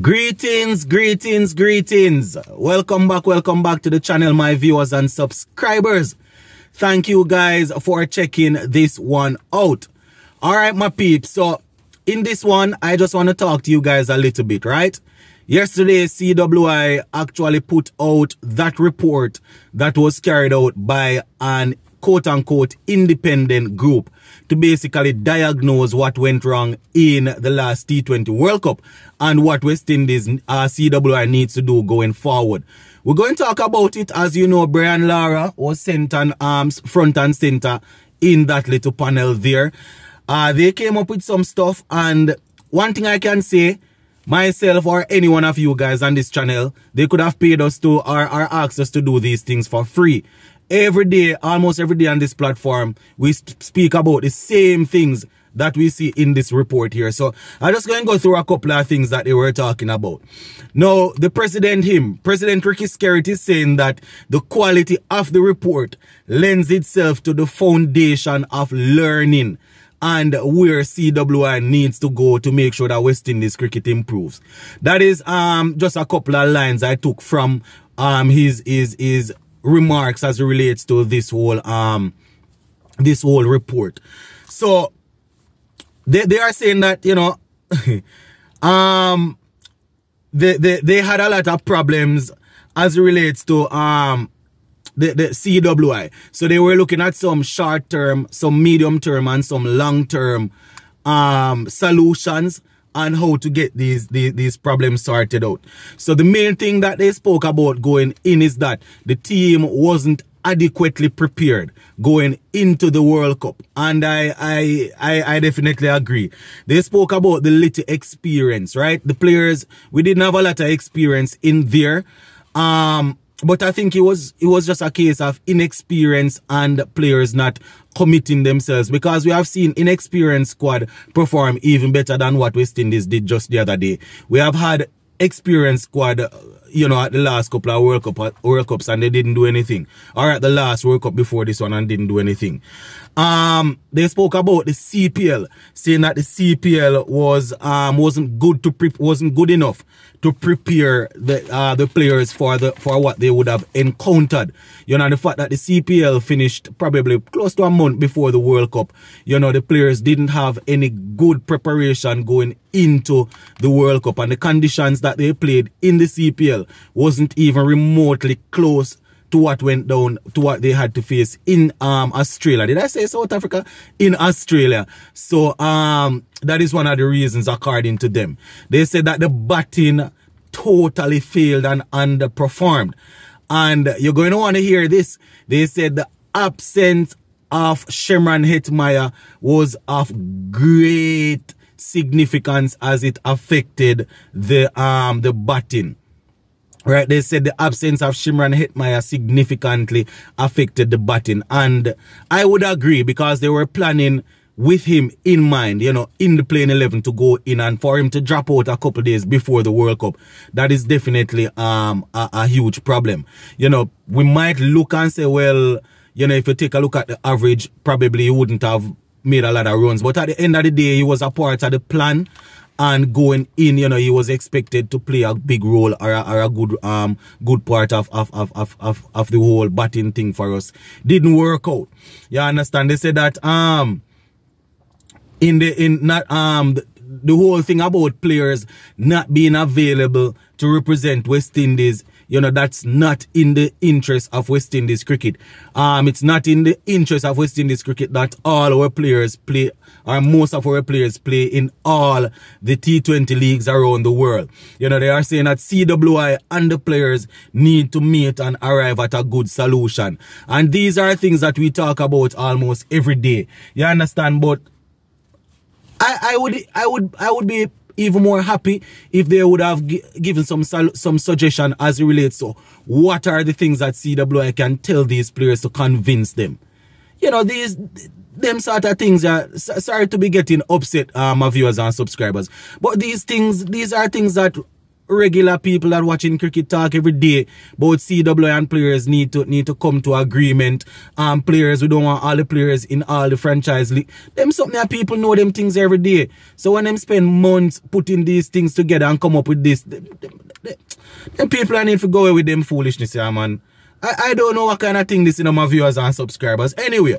Greetings. Welcome back to the channel, my viewers and subscribers. Thank you guys for checking this one out. Alright, my peeps. So, in this one, I just want to talk to you guys a little bit, right? Yesterday, CWI actually put out that report that was carried out by an quote-unquote independent group to basically diagnose what went wrong in the last T20 World Cup and what West Indies CWI needs to do going forward. We're going to talk about it. As you know, Brian Lara was sent on front and center in that little panel there. They came up with some stuff, and one thing I can say, myself or any one of you guys on this channel, they could have paid us to or asked us to do these things for free. Every day, almost every day on this platform, we speak about the same things that we see in this report here. So I'm just going to go through a couple of things that they were talking about. Now, the President Ricky Skerritt is saying that the quality of the report lends itself to the foundation of learning and where CWI needs to go to make sure that West Indies cricket improves. That is just a couple of lines I took from his remarks as it relates to this whole report. So they are saying that, you know, they had a lot of problems as it relates to the CWI. So they were looking at some short term, some medium term, and some long term solutions on how to get these problems sorted out. So the main thing that they spoke about going in is that the team wasn't adequately prepared going into the World Cup. And I definitely agree. They spoke about the little experience, right? The players, we didn't have a lot of experience in there. But I think it was just a case of inexperience and players not committing themselves, because we have seen inexperienced squad perform even better than what West Indies did just the other day. We have had experienced squad, you know, at the last couple of World Cups and they didn't do anything. Or at the last World Cup before this one and didn't do anything. They spoke about the CPL, saying that the CPL wasn't good enough to prepare the players for what they would have encountered. You know, the fact that the CPL finished probably close to a month before the World Cup, you know, the players didn't have any good preparation going into the World Cup, and the conditions that they played in the CPL wasn't even remotely close to what went down, to what they had to face in Australia. Did I say South Africa? In Australia. So that is one of the reasons, according to them. They said that the batting totally failed and underperformed. And you're going to want to hear this. They said the absence of Shimron Hetmyer was of great significance as it affected the batting. Right, they said the absence of Shimron Hetmyer significantly affected the batting. And I would agree, because they were planning with him in mind, you know, in the playing 11 to go in, and for him to drop out a couple days before the World Cup, that is definitely a huge problem. You know, we might look and say, well, you know, if you take a look at the average, probably he wouldn't have made a lot of runs. But at the end of the day, he was a part of the plan. And going in, you know, he was expected to play a big role or a good part of the whole batting thing for us. Didn't work out. You understand? They said that the whole thing about players not being available to represent West Indies, you know, that's not in the interest of West Indies cricket. It's not in the interest of West Indies cricket that all our players play, or most of our players play in all the T20 leagues around the world. You know, they are saying that CWI and the players need to meet and arrive at a good solution. And these are things that we talk about almost every day. You understand? But I would be even more happy if they would have given some suggestion as it relates to what are the things that CWI can tell these players to convince them. You know, them sort of things are, sorry to be getting upset, my viewers and subscribers, but these are things that regular people that watching cricket talk every day, both CWI and players need to come to agreement. Players, we don't want all the players in all the franchise league. Them something that people know them things every day. So when them spend months putting these things together and come up with this, them people need to go away with them foolishness, yeah, man. I don't know what kind of thing this is, my viewers and subscribers. Anyway,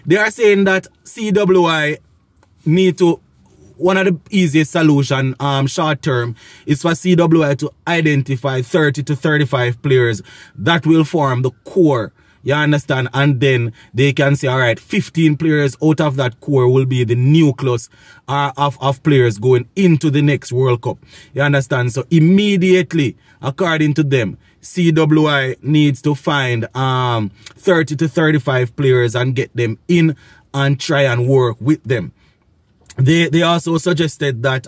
they are saying that CWI need to, one of the easiest solution short term is for CWI to identify 30 to 35 players that will form the core. You understand? And then they can say, all right, 15 players out of that core will be the nucleus of players going into the next World Cup. You understand? So immediately, according to them, CWI needs to find 30 to 35 players and get them in and try and work with them. They also suggested that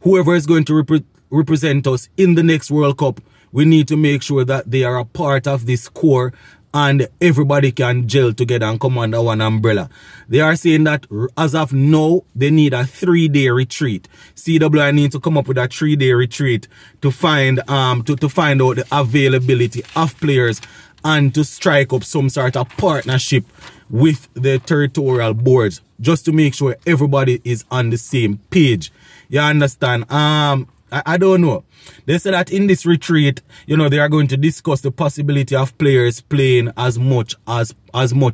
whoever is going to represent us in the next World Cup, we need to make sure that they are a part of this core and everybody can gel together and come under one umbrella. They are saying that as of now, they need a 3-day retreat. CWI needs to come up with a 3-day retreat to find to find out the availability of players and to strike up some sort of partnership with the territorial boards, just to make sure everybody is on the same page. You understand? I don't know. They said that in this retreat, you know, they are going to discuss the possibility of players playing as much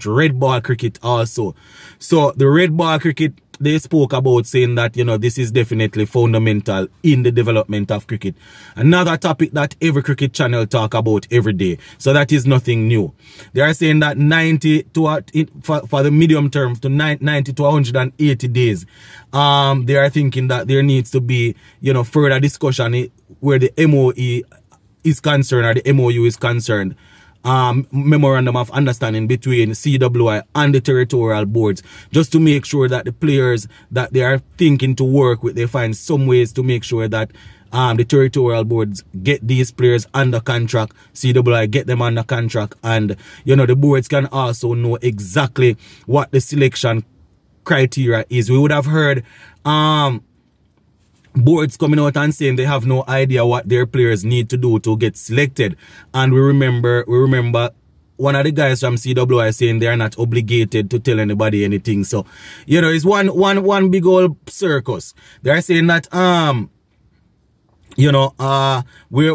red ball cricket also. So the red ball cricket, they spoke about saying that, you know, this is definitely fundamental in the development of cricket. Another topic that every cricket channel talk about every day. So that is nothing new. They are saying that 90 to, for the medium term, to 90 to 180 days, they are thinking that there needs to be, you know, further discussion where the MOE is concerned, or the MOU is concerned. Memorandum of understanding between CWI and the territorial boards, just to make sure that the players that they are thinking to work with, they find some ways to make sure that the territorial boards get these players under contract, CWI get them under contract, and, you know, the boards can also know exactly what the selection criteria is. We would have heard boards coming out and saying they have no idea what their players need to do to get selected. And we remember one of the guys from CWI saying they are not obligated to tell anybody anything. So, you know, it's one big old circus. They are saying that you know, where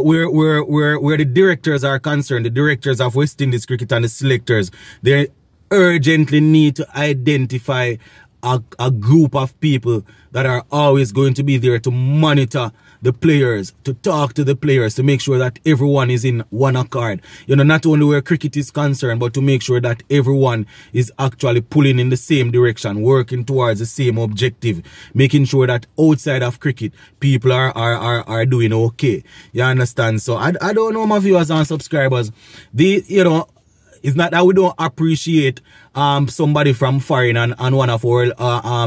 the directors are concerned, the directors of West Indies cricket and the selectors, they urgently need to identify a group of people that are always going to be there to monitor the players, to talk to the players, to make sure that everyone is in one accord. You know, not only where cricket is concerned, but to make sure that everyone is actually pulling in the same direction, working towards the same objective, making sure that outside of cricket, people are doing okay. You understand? So I don't know, my viewers and subscribers. You know, it's not that we don't appreciate somebody from foreign and one of our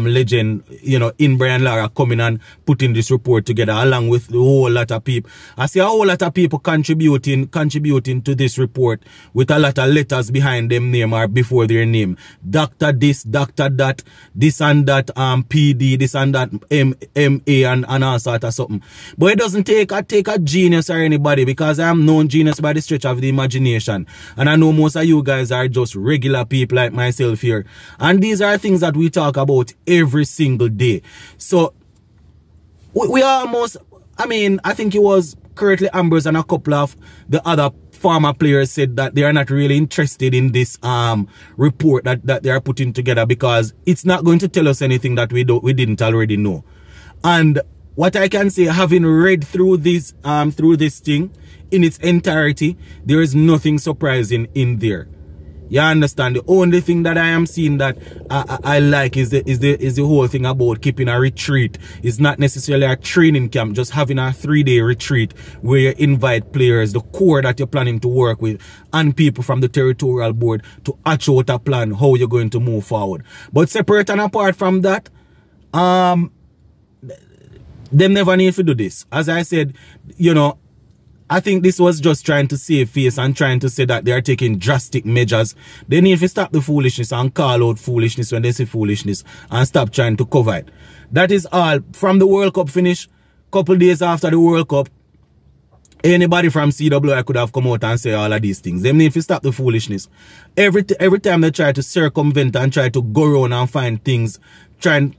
legend, you know, in Brian Lara coming and putting this report together along with the whole lot of people. I see a whole lot of people contributing to this report with a lot of letters behind them name or before their name. Doctor this, doctor that, this and that, PD, this and that, MA and all sort of something. But it doesn't take a genius or anybody, because I am known genius by the stretch of the imagination. And I know most of you guys are just regular people like myself here, and these are things that we talk about every single day. So we almost, I mean, I think it was Curtly Ambrose and a couple of the other former players said that they are not really interested in this report that they are putting together, because it's not going to tell us anything that we didn't already know. And what I can say, having read through this thing in its entirety, there is nothing surprising in there. You understand? The only thing that I am seeing that I like is the whole thing about keeping a retreat. It's not necessarily a training camp, just having a 3-day retreat where you invite players, the core that you're planning to work with, and people from the territorial board to hatch out a plan how you're going to move forward. But separate and apart from that, them never need to do this. As I said, you know, I think this was just trying to save face and trying to say that they are taking drastic measures. They need to stop the foolishness and call out foolishness when they say foolishness, and stop trying to cover it. That is all. From the World Cup finish, couple days after the World Cup, Anybody from CWI could have come out and say all of these things. Them need to stop the foolishness. Every time they try to circumvent and try to go around and find things, try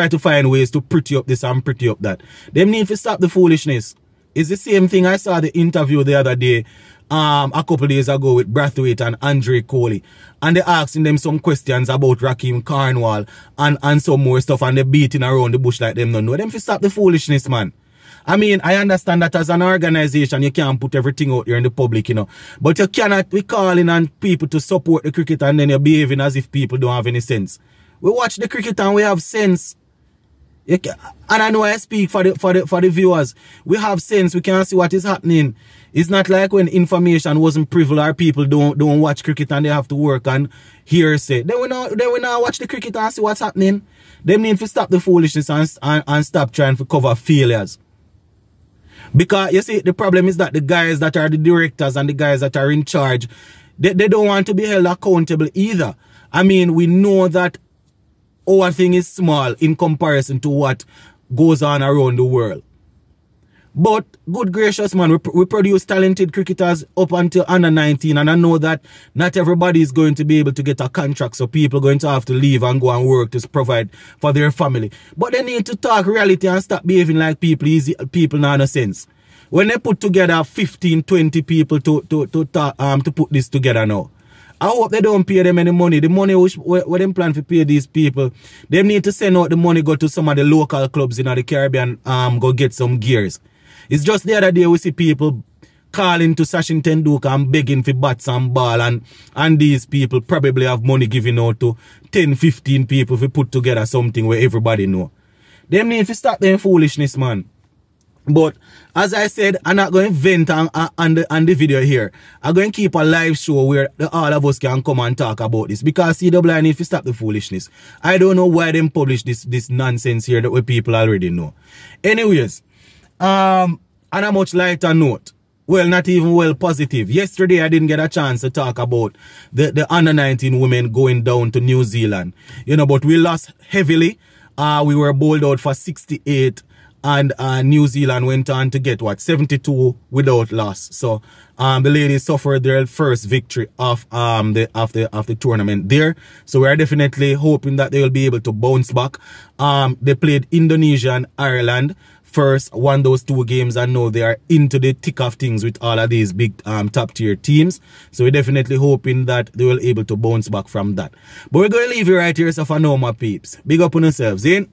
to find ways to pretty up this and pretty up that. Them need to stop the foolishness. It's the same thing. I saw the interview the other day, a couple days ago with Brathwaite and Andre Coley. And they asking them some questions about Raheem Cornwall and some more stuff, and they beating around the bush like them don't know. Them to stop the foolishness, man. I mean, I understand that as an organization, you can't put everything out there in the public, you know. But you cannot be calling on people to support the cricket and then you're behaving as if people don't have any sense. We watch the cricket and we have sense. And I know I speak for the viewers. We have sense. We can see what is happening. It's not like when information wasn't privileged or people don't watch cricket and they have to work and hearsay. Then we now watch the cricket and see what's happening. They need to stop the foolishness and stop trying to cover failures. Because, you see, the problem is that the guys that are the directors and the guys that are in charge, they don't want to be held accountable either. I mean, we know that our thing is small in comparison to what goes on around the world. But, good gracious, man, we produce talented cricketers up until under 19, and I know that not everybody is going to be able to get a contract, so people are going to have to leave and go and work to provide for their family. But they need to talk reality and stop behaving like people not no sense. When they put together 15, 20 people to put this together now, I hope they don't pay them any money. The money what them plan to pay these people, they need to send out the money, go to some of the local clubs in the Caribbean, go get some gears. It's just the other day we see people calling to Sachin Tendulkar and begging for bats and ball, and these people probably have money given out to 10, 15 people to put together something where everybody know. Them need to stop them foolishness, man. But as I said, I'm not going to vent on the video here. I'm going to keep a live show where all of us can come and talk about this, because CWI need to stop the foolishness. I don't know why they publish this nonsense here that we people already know. Anyways, on a much lighter note, well, not even well positive. Yesterday, I didn't get a chance to talk about the under-19 women going down to New Zealand. You know, but we lost heavily. We were bowled out for 68. And New Zealand went on to get, what, 72 without loss. So the ladies suffered their first victory of the tournament there. So we are definitely hoping that they will be able to bounce back. They played Indonesia and Ireland first, won those 2 games, and now they are into the thick of things with all of these big top tier teams. So we're definitely hoping that they will be able to bounce back from that. But we're going to leave you right here, so for now, my peeps. Big up on yourselves, in.